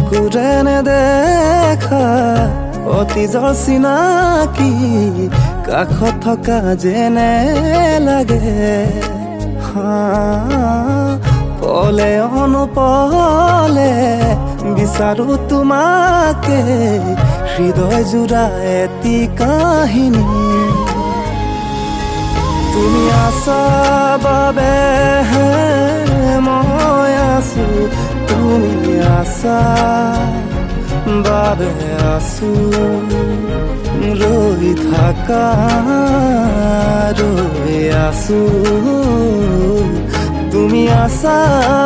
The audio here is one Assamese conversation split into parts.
চকুৰে নেদেখা অতীজৰ চিনাকি কাষত থকা যেনে লাগে পলে অনুপলে বিচাৰো তোমাকে হৃদয় জোৰা এটি কাহিনী তুমি আছা বাবে মই আছো তুমি আছা বাবে আছো ৰৈ থাকা ৰৈ আছো তুমি আছা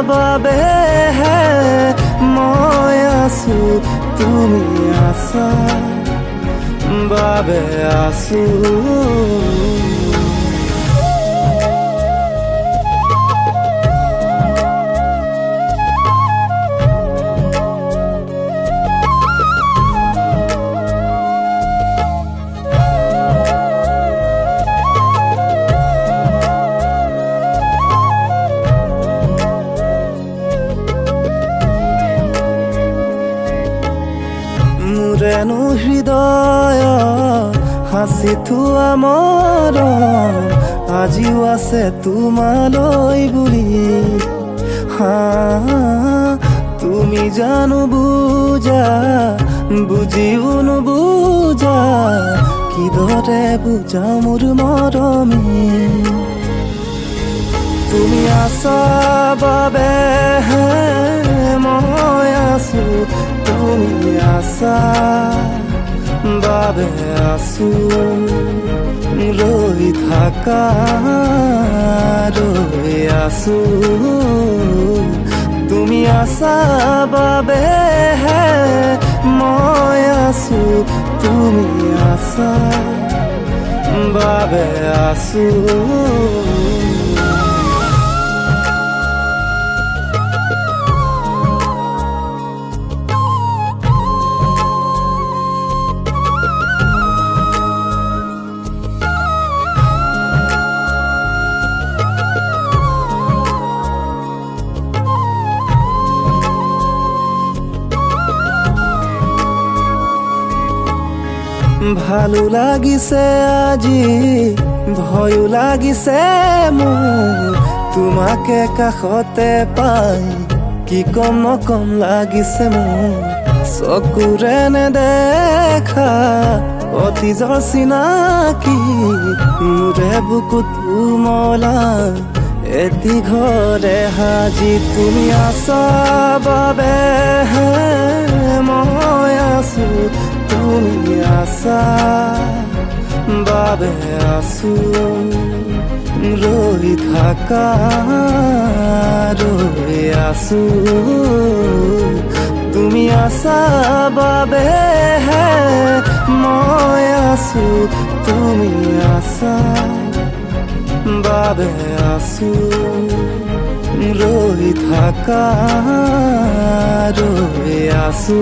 বাবে মই আছো তুমি আছা বাবে আছো মোৰেনো হৃদয় হাসি থোৱা মৰম আজিও আছে তোমালৈ বুলি তুমি জানো বুজা বুজিও নুবুজা কিদৰে বুজাও মোৰ মৰমী তুমি আছা বাবে মই আছো তুমি আছা বাবে আছো ৰৈ থাকা ৰৈ আছো তুমি আছা বাবে মই আছো তুমি আছা বাবে আছো ভালো লাগিছে আজি ভয়ো লাগিছে মোৰ তোমাকে কাষতে পাই কি কম নকম লাগিছে মোৰ চকুৰে নেদেখা অতীজৰ চিনাকি মোৰে বুকুত উমলা এটি ঘৰে সাজি তুমি আছা বাবে মই আছো তুমি আছা বাবে আছো ৰৈ থাকা ৰৈ আছো তুমি আছা বাবে মই আছো তুমি আছা বাবে আছো ৰৈ থাকা ৰৈ আছো